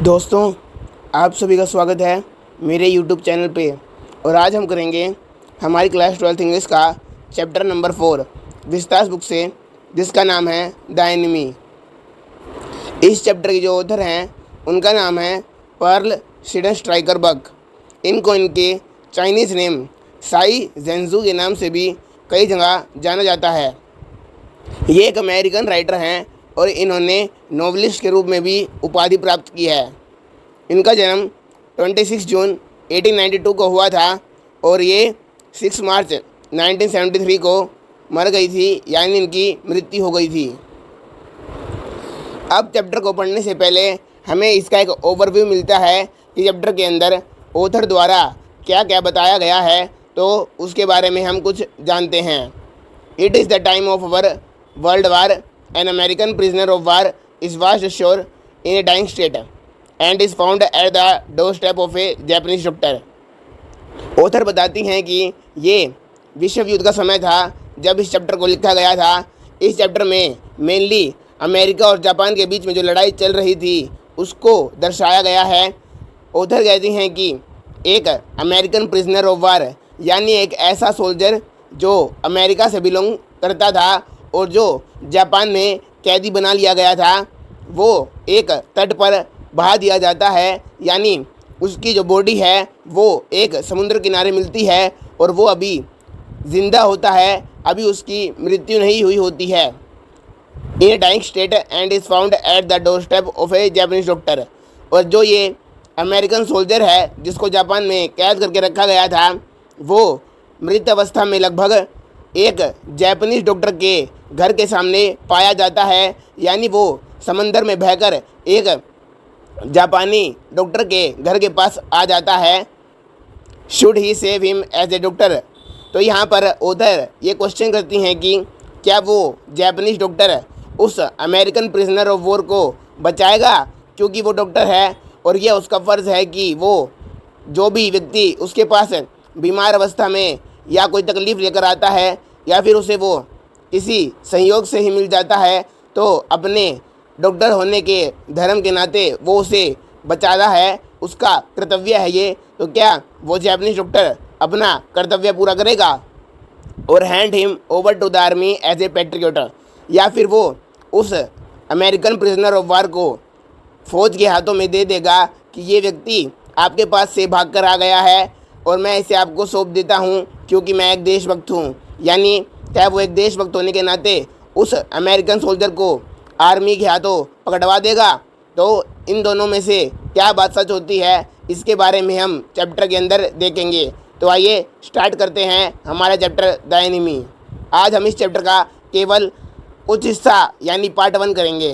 दोस्तों, आप सभी का स्वागत है मेरे यूट्यूब चैनल पे। और आज हम करेंगे हमारी क्लास 12th इंग्लिश का चैप्टर नंबर 4 विस्तास बुक से, जिसका नाम है द एनिमी। इस चैप्टर के जो ऑथर हैं उनका नाम है पर्ल सीडेनस्ट्राइकर बक। इनको इनके चाइनीज़ नेम साई जेंजू के नाम से भी कई जगह जाना जाता है। ये एक अमेरिकन राइटर हैं और इन्होंने नॉवलिस्ट के रूप में भी उपाधि प्राप्त की है। इनका जन्म 26 जून 1892 को हुआ था और ये 6 मार्च 1973 को मर गई थी, यानी इनकी मृत्यु हो गई थी। अब चैप्टर को पढ़ने से पहले हमें इसका एक ओवरव्यू मिलता है कि चैप्टर के अंदर ऑथर द्वारा क्या क्या बताया गया है, तो उसके बारे में हम कुछ जानते हैं। It is the time of our world war, an American prisoner of war is washed ashore in a dying state and is found at the doorstep of a Japanese doctor। Author बताती हैं कि ये विश्व युद्ध का समय था जब इस चैप्टर को लिखा गया था। इस चैप्टर में मेनली अमेरिका और जापान के बीच में जो लड़ाई चल रही थी उसको दर्शाया गया है। ऑथर कहती हैं कि एक अमेरिकन प्रिजनर ऑफ वार, यानी एक ऐसा सोल्जर जो अमेरिका से बिलोंग करता था और जो जापान में कैदी बना लिया गया था, वो एक तट पर बहा दिया जाता है, यानी उसकी जो बॉडी है वो एक समुद्र किनारे मिलती है और वो अभी ज़िंदा होता है, अभी उसकी मृत्यु नहीं हुई होती है। In a dying state and is found at the doorstep of a Japanese doctor. और जो ये अमेरिकन सोल्जर है जिसको जापान में कैद करके रखा गया था, वो मृत अवस्था में लगभग एक जापानीज डॉक्टर के घर के सामने पाया जाता है, यानी वो समंदर में बहकर एक जापानी डॉक्टर के घर के पास आ जाता है। Should he save him as a doctor. तो यहाँ पर ऑथर ये क्वेश्चन करती हैं कि क्या वो जापानीज डॉक्टर उस अमेरिकन प्रिजनर ऑफ वॉर को बचाएगा, क्योंकि वो डॉक्टर है और यह उसका फ़र्ज़ है कि वो जो भी व्यक्ति उसके पास बीमार अवस्था में या कोई तकलीफ़ लेकर आता है या फिर उसे वो किसी संयोग से ही मिल जाता है, तो अपने डॉक्टर होने के धर्म के नाते वो उसे बचाता है, उसका कर्तव्य है ये। तो क्या वो जापानीज डॉक्टर अपना कर्तव्य पूरा करेगा और hand him over to the army as a patriot, या फिर वो उस अमेरिकन प्रिजनर ऑफ वार को फौज के हाथों में दे देगा कि ये व्यक्ति आपके पास से भाग कर आ गया है और मैं इसे आपको सौंप देता हूँ क्योंकि मैं एक देशभक्त हूँ। यानी क्या वो एक देशभक्त होने के नाते उस अमेरिकन सोल्जर को आर्मी के हाथों पकड़वा देगा। तो इन दोनों में से क्या बात सच होती है, इसके बारे में हम चैप्टर के अंदर देखेंगे। तो आइए स्टार्ट करते हैं हमारा चैप्टर द एनिमी। आज हम इस चैप्टर का केवल कुछ हिस्सा यानी पार्ट 1 करेंगे।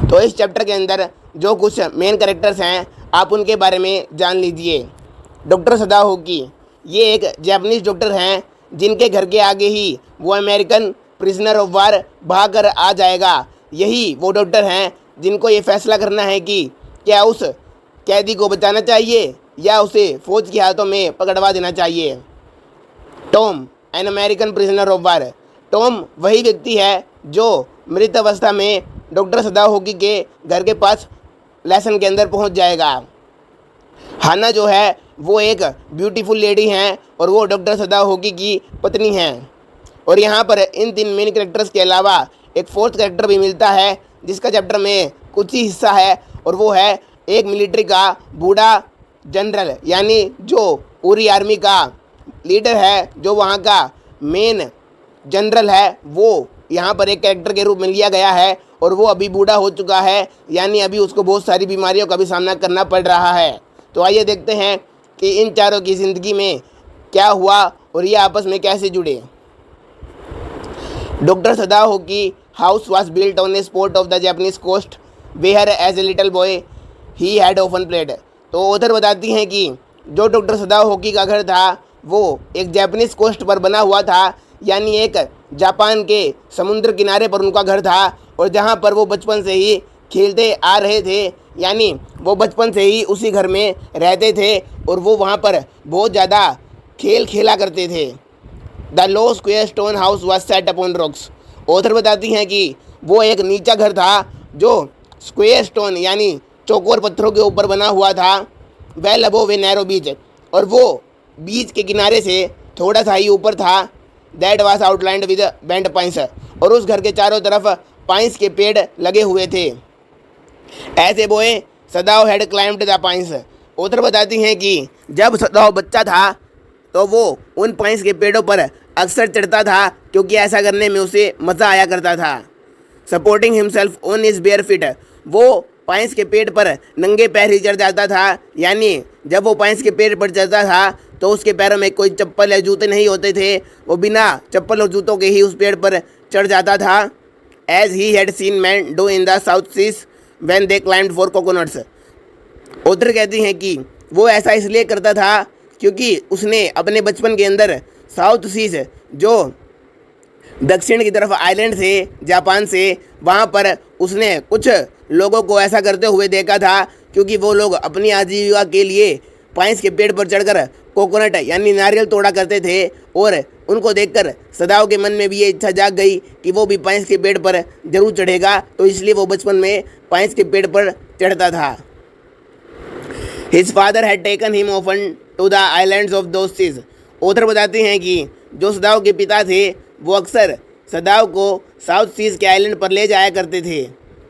तो इस चैप्टर के अंदर जो कुछ मेन कैरेक्टर्स हैं आप उनके बारे में जान लीजिए। डॉक्टर सदाओकी, ये एक जापानीज डॉक्टर हैं जिनके घर के आगे ही वो अमेरिकन प्रिजनर ऑफ वार भाग कर आ जाएगा। यही वो डॉक्टर हैं जिनको ये फैसला करना है कि क्या उस कैदी को बचाना चाहिए या उसे फौज के हाथों में पकड़वा देना चाहिए। Tom, an American prisoner of war. Tom वही व्यक्ति है जो मृत अवस्था में डॉक्टर सदाओकी के घर के पास लेसन के अंदर पहुंच जाएगा। हाना जो है वो एक ब्यूटीफुल लेडी हैं और वो डॉक्टर सदाओकी की पत्नी हैं। और यहाँ पर इन 3 मेन कैरेक्टर्स के अलावा एक 4th कैरेक्टर भी मिलता है जिसका चैप्टर में कुछ ही हिस्सा है, और वो है एक मिलिट्री का बूढ़ा जनरल, यानी जो पूरी आर्मी का लीडर है, जो वहाँ का मेन जनरल है, वो यहाँ पर एक कैरेक्टर के रूप में लिया गया है और वो अभी बूढ़ा हो चुका है, यानी अभी उसको बहुत सारी बीमारियों का भी सामना करना पड़ रहा है। तो आइए देखते हैं कि इन चारों की ज़िंदगी में क्या हुआ और ये आपस में कैसे जुड़े। Doctor Sadao house was built on a spot of the Japanese coast where as a little boy he had often played. तो ऑथर बताती हैं कि जो डॉक्टर सदाओकी का घर था वो एक जापानीज कोस्ट पर बना हुआ था, यानी एक जापान के समुद्र किनारे पर उनका घर था और जहाँ पर वो बचपन से ही खेलते आ रहे थे, यानी वो बचपन से ही उसी घर में रहते थे और वो वहाँ पर बहुत ज़्यादा खेल खेला करते थे। The low square stone house was set upon rocks. Author बताती हैं कि वो एक नीचा घर था जो स्क्वेयर स्टोन यानी चौकोर पत्थरों के ऊपर बना हुआ था, वेल अबोव ए नैरो बीच, और वो बीच के किनारे से थोड़ा सा ही ऊपर था, that was outlined with bent pines, और उस घर के चारों तरफ पाइंस के पेड़ लगे हुए थे। As a boy Sadao had climbed the pines, author बताती हैं कि जब सदाव बच्चा था तो वो उन पाइंस के पेड़ों पर अक्सर चढ़ता था, क्योंकि ऐसा करने में उसे मज़ा आया करता था। Supporting himself on his bare feet, वो पाइंस के पेड़ पर नंगे पैर ही चढ़ जाता था, यानी जब वो पाइंस के पेड़ पर चढ़ता था तो उसके पैरों में कोई चप्पल या जूते नहीं होते थे, वो बिना चप्पल और जूतों के ही उस पेड़ पर चढ़ जाता था। As he had seen men do in the south seas when they climbed for coconuts, author कहती हैं कि वो ऐसा इसलिए करता था क्योंकि उसने अपने बचपन के अंदर साउथ सीज, जो दक्षिण की तरफ आइलैंड थे जापान से, वहाँ पर उसने कुछ लोगों को ऐसा करते हुए देखा था, क्योंकि वो लोग अपनी आजीविका के लिए पाइंस के पेड़ पर चढ़कर कोकोनट यानी नारियल तोड़ा करते थे, और उनको देखकर सदाव के मन में भी ये इच्छा जाग गई कि वो भी पाइंस के पेड़ पर जरूर चढ़ेगा, तो इसलिए वो बचपन में पाइंस के पेड़ पर चढ़ता था। His father had taken him often to the islands of those seas, author बताते हैं कि जो सदाव के पिता थे वो अक्सर सदाव को साउथ सीज के आइलैंड पर ले जाया करते थे।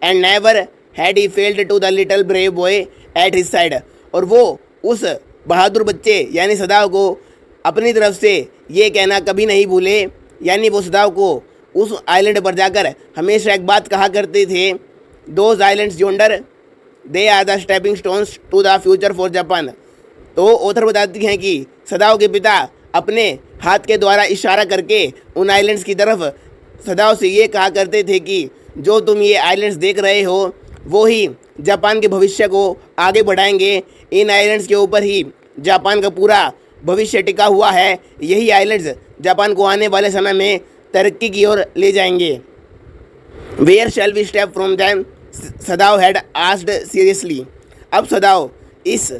And never had he failed to the little brave boy at his side, और वो उस बहादुर बच्चे यानी सदाव को अपनी तरफ से ये कहना कभी नहीं भूले, यानी वो सदाव को उस आइलैंड पर जाकर हमेशा एक बात कहा करते थे, those islands yonder they are the stepping stones to the future for Japan. तो ऑथर बताती हैं कि सदाव के पिता अपने हाथ के द्वारा इशारा करके उन आइलैंड्स की तरफ सदाव से ये कहा करते थे कि जो तुम ये आइलैंड्स देख रहे हो वो ही जापान के भविष्य को आगे बढ़ाएंगे, इन आइलैंड्स के ऊपर ही जापान का पूरा भविष्य टिका हुआ है, यही आइलैंड्स जापान को आने वाले समय में तरक्की की ओर ले जाएंगे। Where shall we step from them, Sadao had asked seriously. अब सदाव इस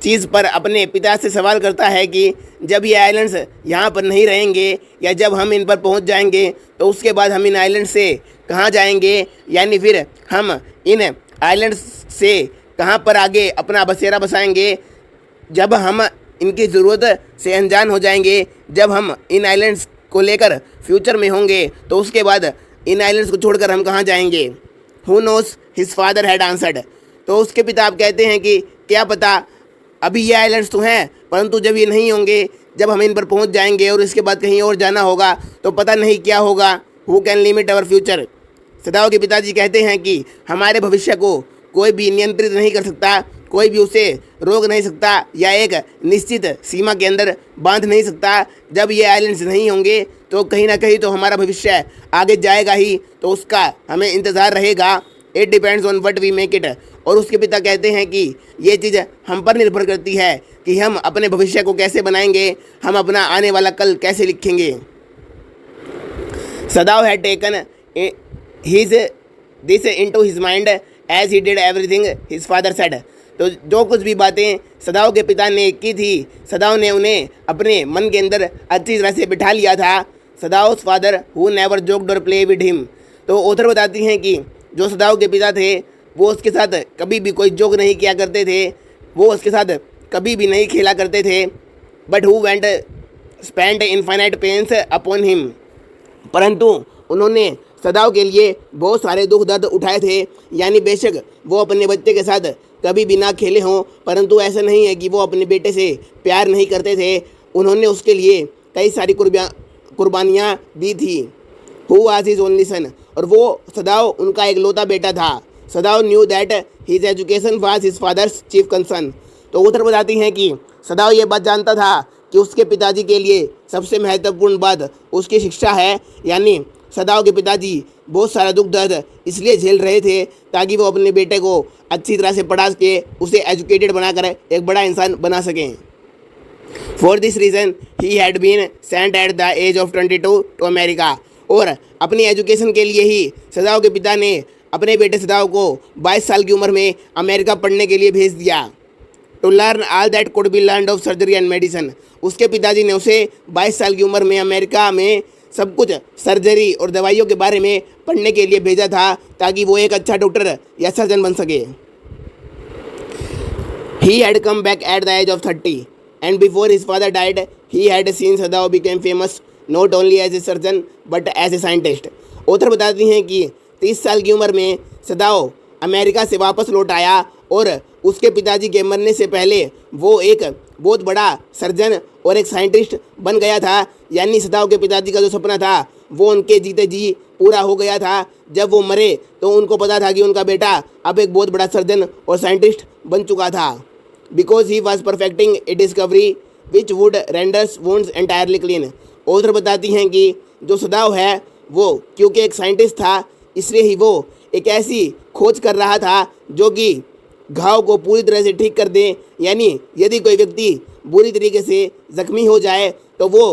चीज़ पर अपने पिता से सवाल करता है कि जब ये आइलैंड्स यहाँ पर नहीं रहेंगे या जब हम इन पर पहुँच जाएंगे तो उसके बाद हम इन आइलैंड से कहाँ जाएंगे, यानी फिर हम इन आइलैंड्स से कहाँ पर आगे अपना बसेरा बसाएंगे, जब हम इनकी ज़रूरत से अनजान हो जाएंगे, जब हम इन आइलैंड्स को लेकर फ्यूचर में होंगे तो उसके बाद इन आइलैंड्स को छोड़कर हम कहाँ जाएंगे। Who knows his father had answered, तो उसके पिता आप कहते हैं कि क्या पता, अभी ये आइलैंड्स तो हैं परंतु जब ये नहीं होंगे, जब हम इन पर पहुंच जाएंगे और इसके बाद कहीं और जाना होगा तो पता नहीं क्या होगा। Who can limit our future, सदाव के पिताजी कहते हैं कि हमारे भविष्य को कोई भी नियंत्रित नहीं कर सकता, कोई भी उसे रोक नहीं सकता या एक निश्चित सीमा के अंदर बांध नहीं सकता। जब ये आइलैंड्स नहीं होंगे तो कहीं ना कहीं तो हमारा भविष्य आगे जाएगा ही, तो उसका हमें इंतज़ार रहेगा। It depends on what we make it, और उसके पिता कहते हैं कि ये चीज़ हम पर निर्भर करती है कि हम अपने भविष्य को कैसे बनाएंगे, हम अपना आने वाला कल कैसे लिखेंगे। Sadao had taken his this into his mind as he did everything his father said, तो जो कुछ भी बातें सदाव के पिता ने की थी, सदाव ने उन्हें अपने मन के अंदर अच्छी तरह से बिठा लिया था। सदाव्स फादर हु नेवर जोक्ड और प्ले विद हिम, तो ऑथर बताती हैं कि जो सदाव के पिता थे वो उसके साथ कभी भी कोई जोक नहीं किया करते थे, वो उसके साथ कभी भी नहीं खेला करते थे। But who went spend infinite pains upon him, परंतु उन्होंने सदाव के लिए बहुत सारे दुख दर्द उठाए थे, यानी बेशक वो अपने बच्चे के साथ कभी भी ना खेले हों, परंतु ऐसा नहीं है कि वो अपने बेटे से प्यार नहीं करते थे, उन्होंने उसके लिए कई सारी कुर्बानियाँ दी थी। Who was his only son, और वो सदाव उनका एक लौता बेटा था। सदाव knew that his education was his father's chief concern, तो ऑथर बताती हैं कि सदाव ये बात जानता था कि उसके पिताजी के लिए सबसे महत्वपूर्ण बात उसकी शिक्षा है, यानी सदाव के पिताजी बहुत सारा दुख दर्द इसलिए झेल रहे थे ताकि वो अपने बेटे को अच्छी तरह से पढ़ा के उसे एजुकेटेड बनाकर एक बड़ा इंसान बना सकें। For this reason he had been sent at the age of 22 to America, और अपनी एजुकेशन के लिए ही सदाव के पिता ने अपने बेटे सदाव को 22 साल की उम्र में अमेरिका पढ़ने के लिए भेज दिया। To learn all that could be learned of surgery and medicine, उसके पिताजी ने उसे 22 साल की उम्र में अमेरिका में सब कुछ सर्जरी और दवाइयों के बारे में पढ़ने के लिए भेजा था ताकि वो एक अच्छा डॉक्टर या सर्जन बन सके। He had come back at the age of 30, and before his father died, he had seen Sadao became famous not only as a surgeon but as a scientist. Author बताती हैं कि 30 साल की उम्र में सदाओ अमेरिका से वापस लौट आया और उसके पिताजी के मरने से पहले वो एक बहुत बड़ा सर्जन और एक साइंटिस्ट बन गया था। यानी सदाओ के पिताजी का जो सपना था वो उनके जीते जी पूरा हो गया था। जब वो मरे तो उनको पता था कि उनका बेटा अब एक बहुत बड़ा सर्जन और साइंटिस्ट बन चुका था। Because he was perfecting A discovery which would renders wounds entirely clean. Author बताती हैं कि जो सदाओ है वो क्योंकि एक साइंटिस्ट था इसलिए ही वो एक ऐसी खोज कर रहा था जो कि घाव को पूरी तरह से ठीक कर दे। यानी यदि कोई व्यक्ति बुरी तरीके से जख्मी हो जाए तो वो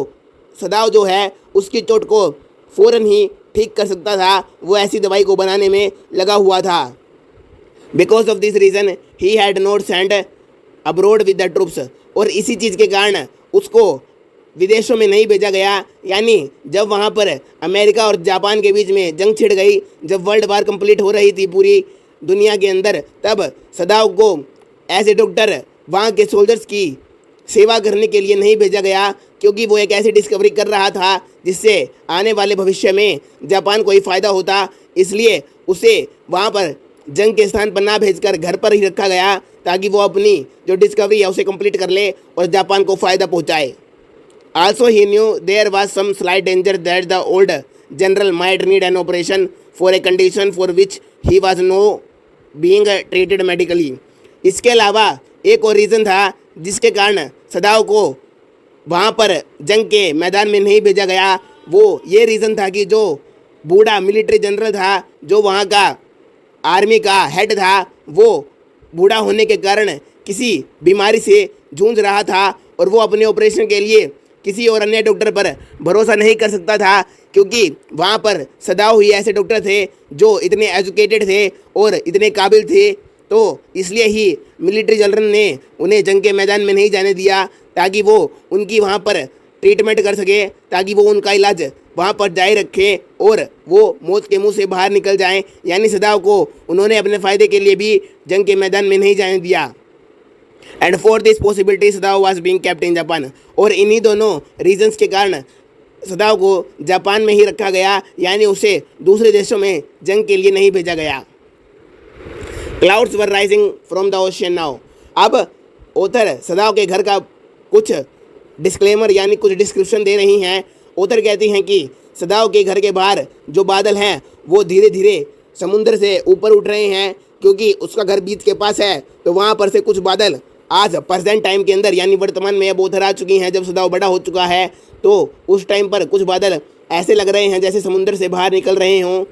सदाओ जो है उसकी चोट को फ़ौरन ही ठीक कर सकता था। वो ऐसी दवाई को बनाने में लगा हुआ था। Because of this reason he had not send abroad with the troops. और इसी चीज़ के कारण उसको विदेशों में नहीं भेजा गया। यानी जब वहाँ पर अमेरिका और जापान के बीच में जंग छिड़ गई, जब वर्ल्ड वार कंप्लीट हो रही थी पूरी दुनिया के अंदर, तब सदाओ को एज ए डॉक्टर वहाँ के सोल्जर्स की सेवा करने के लिए नहीं भेजा गया, क्योंकि वो एक ऐसी डिस्कवरी कर रहा था जिससे आने वाले भविष्य में जापान को ही फ़ायदा होता। इसलिए उसे वहाँ पर जंग के स्थान पर ना भेजकर घर पर ही रखा गया ताकि वो अपनी जो डिस्कवरी है उसे कंप्लीट कर ले और जापान को फ़ायदा पहुँचाए। Also he knew there was some slight danger that the old general might need an operation for a condition for which he was no being treated medically. इसके अलावा एक और रीज़न था जिसके कारण सदाओ को वहाँ पर जंग के मैदान में नहीं भेजा गया। वो ये रीज़न था कि जो बूढ़ा मिलिट्री जनरल था, जो वहाँ का आर्मी का हेड था, वो बूढ़ा होने के कारण किसी बीमारी से जूझ रहा था और वो अपने ऑपरेशन के लिए किसी और अन्य डॉक्टर पर भरोसा नहीं कर सकता था, क्योंकि वहाँ पर सदाओ ही ऐसे डॉक्टर थे जो इतने एजुकेटेड थे और इतने काबिल थे। तो इसलिए ही मिलिट्री जनरल ने उन्हें जंग के मैदान में नहीं जाने दिया ताकि वो उनकी वहाँ पर ट्रीटमेंट कर सके, ताकि वो उनका इलाज वहाँ पर जारी रखें और वो मौत के मुंह से बाहर निकल जाएं। यानी सदाओ को उन्होंने अपने फ़ायदे के लिए भी जंग के मैदान में नहीं जाने दिया। And for this possibility Sadao was being kept in Japan. और इन्हीं दोनों रीजंस के कारण सदाओ को जापान में ही रखा गया, यानी उसे दूसरे देशों में जंग के लिए नहीं भेजा गया। Clouds were rising from the ocean now. अब ऑथर सदाओ के घर का कुछ डिस्क्लेमर यानी कुछ डिस्क्रिप्शन दे रही हैं। ऑथर कहती हैं कि सदाओ के घर के बाहर जो बादल हैं वो धीरे धीरे समुद्र से ऊपर उठ रहे हैं, क्योंकि उसका घर बीच के पास है। तो वहाँ पर से कुछ बादल आज प्रेजेंट टाइम के अंदर यानी वर्तमान में अब उधर आ चुकी हैं। जब सदाओ बड़ा हो चुका है तो उस टाइम पर कुछ बादल ऐसे लग रहे हैं जैसे समुद्र से बाहर निकल रहे हों।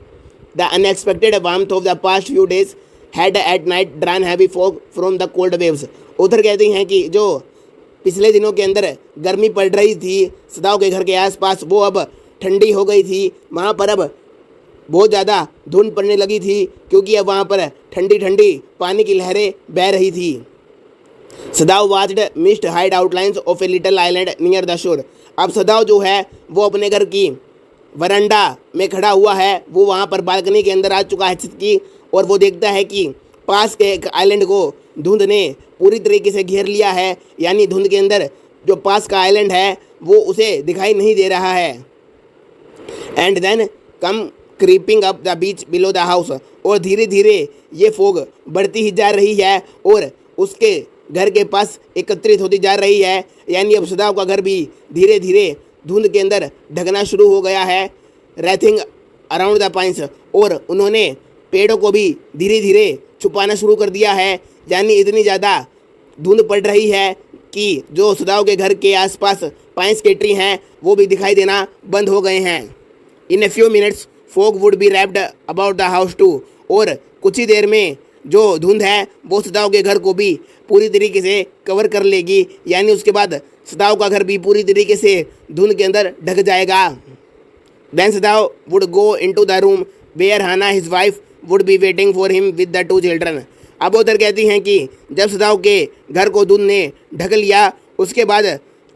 The unexpected warmth of the past few days had at night drawn heavy fog from the cold waves. उधर कहती हैं कि जो पिछले दिनों के अंदर गर्मी पड़ रही थी सदाओ के घर के आसपास, वो अब ठंडी हो गई थी। वहाँ पर अब बहुत ज़्यादा धुंध पड़ने लगी थी, क्योंकि अब वहाँ पर ठंडी ठंडी पानी की लहरें बह रही थी। Sadao watched mist hide outlines of a little island near the shore. अब सदाओ जो है वो अपने घर की वरांडा में खड़ा हुआ है। वो वहाँ पर बालकनी के अंदर आ चुका है छत की, और वो देखता है कि पास के एक आइलैंड को धुंध ने पूरी तरीके से घेर लिया है। यानी धुंध के अंदर जो पास का आइलैंड है वो उसे दिखाई नहीं दे रहा है। And then come creeping up the beach below the house. और धीरे धीरे ये फोग बढ़ती ही जा रही है और उसके घर के पास एकत्रित होती जा रही है। यानी अब सदाओ का घर भी धीरे धीरे धुंध के अंदर ढकना शुरू हो गया है। रैथिंग अराउंड द पाइन्स। और उन्होंने पेड़ों को भी धीरे धीरे छुपाना शुरू कर दिया है। यानी इतनी ज़्यादा धुंध पड़ रही है कि जो सदाओ के घर के आसपास पाइन्स के ट्री हैं वो भी दिखाई देना बंद हो गए हैं। In a few minutes fog would be wrapped about the house too. और कुछ ही देर में जो धुंध है वो सदाओ के घर को भी पूरी तरीके से कवर कर लेगी। यानी उसके बाद सदाओ का घर भी पूरी तरीके से धुंध के अंदर ढक जाएगा। Then Sadao would go into the room where Hana his wife would be waiting for him with the 2 children. अब उधर कहती हैं कि जब सदाओ के घर को धुंध ने ढक लिया, उसके बाद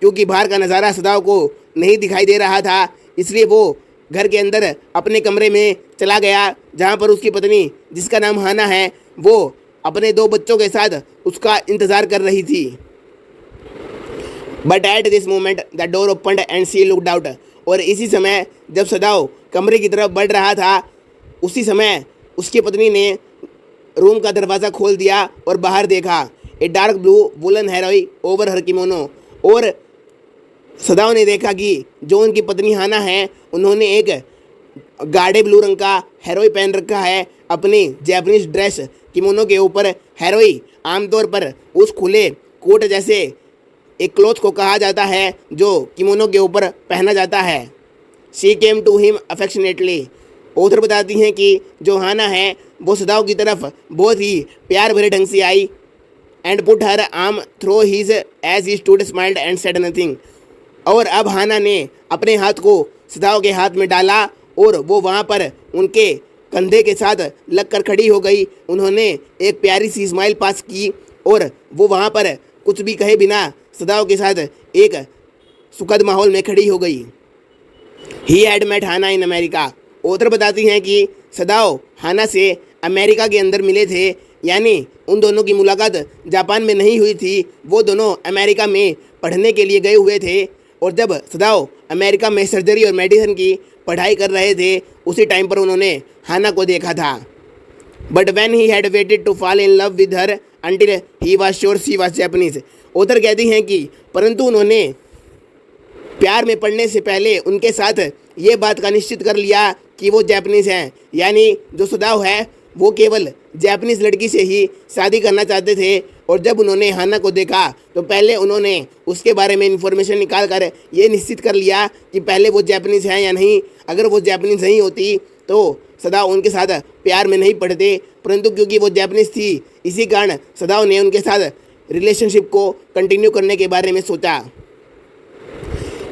क्योंकि बाहर का नज़ारा सदाओ को नहीं दिखाई दे रहा था, इसलिए वो घर के अंदर अपने कमरे में चला गया, जहाँ पर उसकी पत्नी जिसका नाम हाना है वो अपने 2 बच्चों के साथ उसका इंतज़ार कर रही थी। But at this moment the door opened and she looked out. और इसी समय जब सदाव कमरे की तरफ बढ़ रहा था, उसी समय उसकी पत्नी ने रूम का दरवाज़ा खोल दिया और बाहर देखा। A dark blue woollen haori over her kimono. और सदाव ने देखा कि जो उनकी पत्नी हाना है उन्होंने एक गाढ़े ब्लू रंग का हेरोई पहन रखा है अपनी जैपनीज ड्रेस किमोनो के ऊपर। हेरोई आमतौर पर उस खुले कोट जैसे एक क्लोथ को कहा जाता है जो किमोनो के ऊपर पहना जाता है। She came to him affectionately. Author बताती हैं कि जो हाना है वो सदाव की तरफ बहुत ही प्यार भरे ढंग से आई and put her arm through his as he stood smiled and said nothing. और अब हाना ने अपने हाथ को सदाव के हाथ में डाला और वो वहाँ पर उनके कंधे के साथ लगकर खड़ी हो गई। उन्होंने एक प्यारी सी स्माइल पास की और वो वहाँ पर कुछ भी कहे बिना सदाव के साथ एक सुखद माहौल में खड़ी हो गई। He had met Hana in America. Author बताती हैं कि सदाव हाना से अमेरिका के अंदर मिले थे, यानी उन दोनों की मुलाकात जापान में नहीं हुई थी, वो दोनों अमेरिका में पढ़ने के लिए गए हुए थे। और जब सदाव अमेरिका में सर्जरी और मेडिसिन की पढ़ाई कर रहे थे उसी टाइम पर उन्होंने हाना को देखा था। But then he had waited to fall in love with her until he was sure she was Japanese. Author कहती हैं कि परंतु उन्होंने प्यार में पड़ने से पहले उनके साथ ये बात का निश्चित कर लिया कि वो जैपनीज हैं, यानी जो सदाव है वो केवल जैपनीज लड़की से ही शादी करना चाहते थे। और जब उन्होंने हाना को देखा तो पहले उन्होंने उसके बारे में इंफॉर्मेशन निकाल कर ये निश्चित कर लिया कि पहले वो जैपनीज हैं या नहीं। अगर वो जैपनीज नहीं होती तो सदाव उनके साथ प्यार में नहीं पड़ते, परंतु क्योंकि वो जैपनीज थी इसी कारण सदाव ने उनके साथ रिलेशनशिप को कंटिन्यू करने के बारे में सोचा।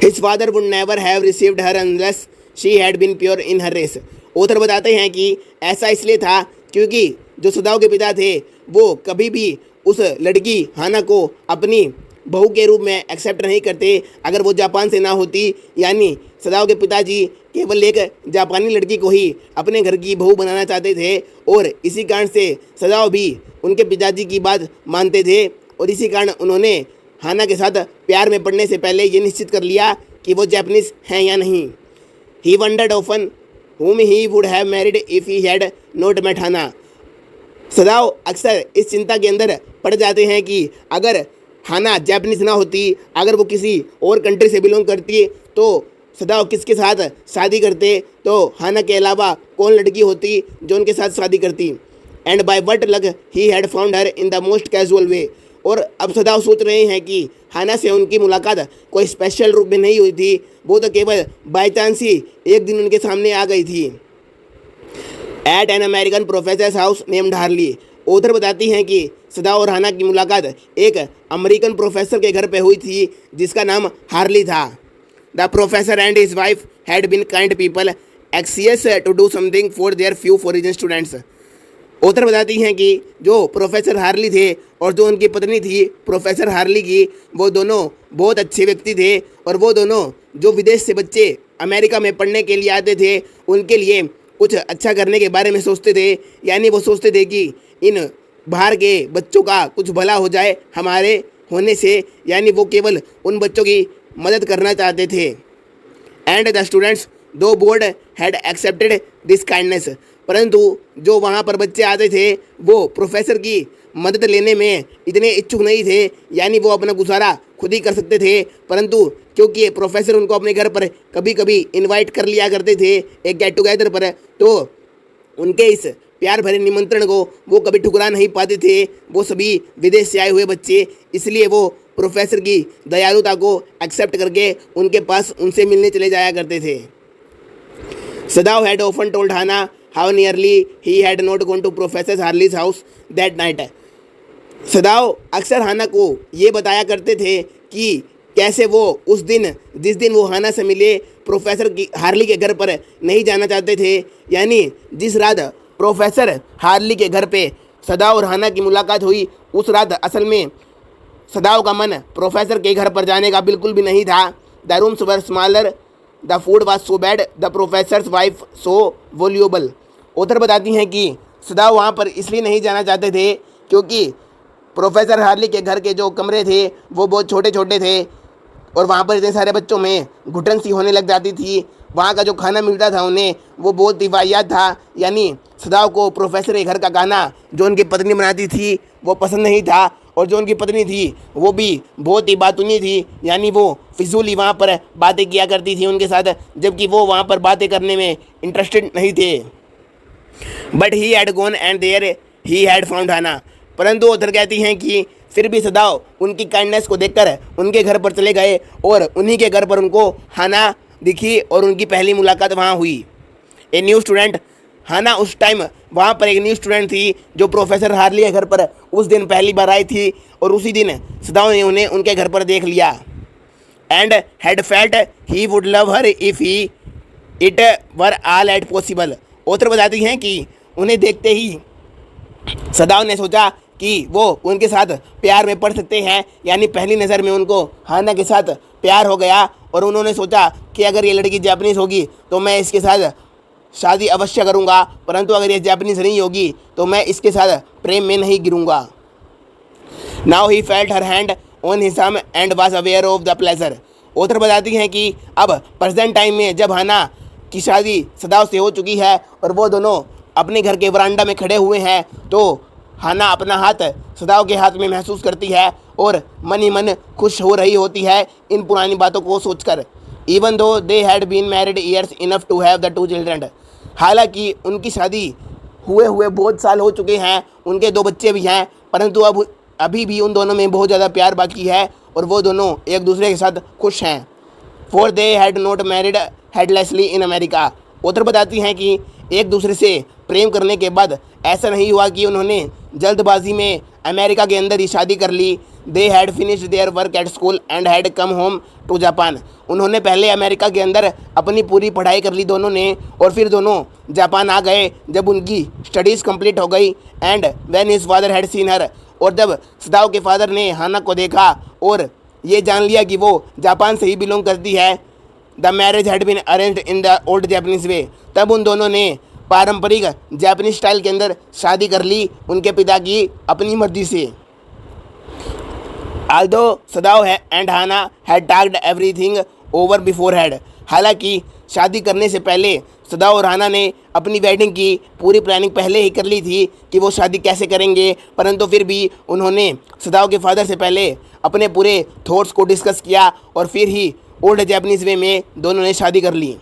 His father would never have received her unless she had been pure in her race. Author बताते हैं कि ऐसा इसलिए था क्योंकि जो सदाव के पिता थे वो कभी भी उस लड़की हाना को अपनी बहू के रूप में एक्सेप्ट नहीं करते अगर वो जापान से ना होती, यानी सदाव के पिताजी केवल एक जापानी लड़की को ही अपने घर की बहू बनाना चाहते थे। और इसी कारण से सदाव भी उनके पिताजी की बात मानते थे और इसी कारण उन्होंने हाना के साथ प्यार में पड़ने से पहले ये निश्चित कर लिया कि वो जापानीज हैं या नहीं। He wondered often whom he would have married if he had not met Hana. Sadao अक्सर इस चिंता के अंदर पड़ जाते हैं कि अगर हाना जापानीज ना होती, अगर वो किसी और कंट्री से बिलोंग करती तो सदाव किसके साथ शादी करते, तो हाना के अलावा कौन लड़की होती जो उनके साथ शादी करती। And by what luck he had found her in the most casual way. और अब सदाव सोच रहे हैं कि हाना से उनकी मुलाकात कोई स्पेशल रूप में नहीं हुई थी, वो तो केवल बाई चांस ही एक दिन उनके सामने आ गई थी। At an American professor house named Harley. Author बताती हैं कि सदाव और हाना की मुलाकात एक अमेरिकन प्रोफेसर के घर पे हुई थी जिसका नाम हार्ली था। The professor and his wife had been kind people anxious to do something for their few foreign students. Author बताती हैं कि जो प्रोफेसर हार्ली थे और जो उनकी पत्नी थी प्रोफेसर हार्ली की, वो दोनों बहुत अच्छे व्यक्ति थे और वो दोनों जो विदेश से बच्चे अमेरिका में पढ़ने के लिए आते थे उनके लिए कुछ अच्छा करने के बारे में सोचते थे, यानी वो सोचते थे कि इन बाहर के बच्चों का कुछ भला हो जाए हमारे होने से, यानी वो केवल उन बच्चों की मदद करना चाहते थे। एंड द स्टूडेंट्स दो board had accepted this kindness. परंतु जो वहाँ पर बच्चे आते थे वो प्रोफेसर की मदद लेने में इतने इच्छुक नहीं थे, यानी वो अपना गुजारा खुद ही कर सकते थे, परंतु क्योंकि प्रोफेसर उनको अपने घर पर कभी कभी इनवाइट कर लिया करते थे एक गेट टुगेदर पर, तो उनके इस प्यार भरे निमंत्रण को वो कभी ठुकरा नहीं पाते थे, वो सभी विदेश से आए हुए बच्चे। इसलिए वो प्रोफेसर की दयालुता को एक्सेप्ट करके उनके पास उनसे मिलने चले जाया करते थे। Sadao had often told Hana how nearly he had not gone to professor Harley's house that night. Sadao अक्सर हाना को ये बताया करते थे कि कैसे वो उस दिन जिस दिन वो हाना से मिले प्रोफेसर की हार्ली के घर पर नहीं जाना चाहते थे, यानी जिस रात प्रोफेसर हार्ली के घर पे सदाव और हाना की मुलाकात हुई उस रात असल में सदाव का मन प्रोफेसर के घर पर जाने का बिल्कुल भी नहीं था। The rooms were smaller the food was so bad, the professor's wife so voluble. Author बताती हैं कि सदाओ वहाँ पर इसलिए नहीं जाना चाहते थे क्योंकि प्रोफेसर हार्ली के घर के जो कमरे थे वो बहुत छोटे छोटे थे और वहाँ पर इतने सारे बच्चों में घुटन सी होने लग जाती थी। वहाँ का जो खाना मिलता था उन्हें वो बहुत ही वाहियात था, यानी सदाओ को प्रोफेसर के घर का खाना जो उनकी पत्नी बनाती थी वो पसंद नहीं था, और जो उनकी पत्नी थी वो भी बहुत ही बातूनी थी, यानी वो फिजूली वहाँ पर बातें किया करती थी उनके साथ, जबकि वो वहाँ पर बातें करने में इंटरेस्टेड नहीं थे। But he had gone and there he had found Hana. परंतु उधर कहती हैं कि फिर भी सदाओ उनकी काइंडनेस को देखकर उनके घर पर चले गए और उन्हीं के घर पर उनको हाना दिखी और उनकी पहली मुलाकात वहाँ हुई। ए न्यू स्टूडेंट, हाना उस टाइम वहाँ पर एक न्यू स्टूडेंट थी जो प्रोफेसर हार्ली के घर पर उस दिन पहली बार आई थी और उसी दिन सदाओ ने उन्हें उनके घर पर देख लिया। And had felt he would love her if he it were all at possible. Author बताती हैं कि उन्हें देखते ही सदाओ ने सोचा कि वो उनके साथ प्यार में पड़ सकते हैं, यानी पहली नज़र में उनको हाना के साथ प्यार हो गया और उन्होंने सोचा कि अगर ये लड़की जापानीज़ होगी तो मैं इसके साथ शादी अवश्य करूँगा, परंतु अगर ये जापानीज़ नहीं होगी तो मैं इसके साथ प्रेम में नहीं गिरूँगा। Now he felt her hand on his arm and was aware of the pleasure. Author बताती हैं कि अब प्रेजेंट टाइम में जब हाना की शादी सदाओ से हो चुकी है और वो दोनों अपने घर के वरांडा में खड़े हुए हैं तो हाना अपना हाथ सदाओ के हाथ में महसूस करती है और मन ही मन खुश हो रही होती है इन पुरानी बातों को सोचकर। Even though they had been married years enough to have the 2 children. हालांकि उनकी शादी हुए बहुत साल हो चुके हैं, उनके 2 बच्चे भी हैं, परंतु अब अभी भी उन दोनों में बहुत ज़्यादा प्यार बाकी है और वो दोनों एक दूसरे के साथ खुश हैं। For they had not married heedlessly in America. Author बताती हैं कि एक दूसरे से प्रेम करने के बाद ऐसा नहीं हुआ कि उन्होंने जल्दबाजी में अमेरिका के अंदर ही शादी कर ली। They had finished their work at school and had come home to Japan. उन्होंने पहले अमेरिका के अंदर अपनी पूरी पढ़ाई कर ली दोनों ने और फिर दोनों जापान आ गए जब उनकी स्टडीज़ कंप्लीट हो गई। And when his father had seen हर, और जब सदाओ के फादर ने हाना को देखा और ये जान लिया कि वो जापान से ही बिलोंग करती है, the marriage had been arranged in the old Japanese way. तब उन दोनों ने पारंपरिक जापानीज स्टाइल के अंदर शादी कर ली उनके पिता की अपनी मर्जी से। Although Sadao and Hana had talked everything over beforehand. हालांकि शादी करने से पहले सदाओ और हाना ने अपनी वेडिंग की पूरी प्लानिंग पहले ही कर ली थी कि वो शादी कैसे करेंगे, परंतु फिर भी उन्होंने सदाओ के फादर से पहले अपने पूरे थॉट्स को डिस्कस किया और फिर ही ओल्ड जापानीज़ वे में दोनों ने शादी कर ली।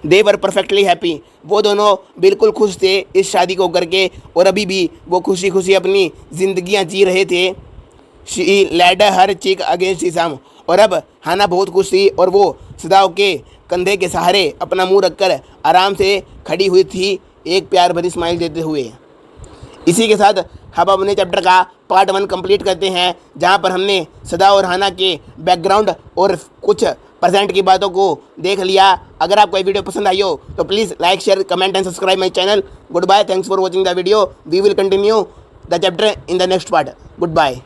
दे वर परफेक्टली हैप्पी। वो दोनों बिल्कुल खुश थे इस शादी को करके और अभी भी वो खुशी खुशी अपनी ज़िंदगियाँ जी रहे थे। She laid her cheek against his arm. और अब हाना बहुत खुश थी और वो सदाओ के कंधे के सहारे अपना मुंह रखकर आराम से खड़ी हुई थी, एक प्यार भरी स्माइल देते हुए। इसी के साथ हम अपने चैप्टर का पार्ट 1 कंप्लीट करते हैं, जहां पर हमने सदाओ और हाना के बैकग्राउंड और कुछ प्रेजेंट की बातों को देख लिया। अगर आपको ये वीडियो पसंद आई हो तो please like, share, comment and subscribe my channel. Goodbye, thanks for watching the video. We will continue the chapter in the next part. Good bye.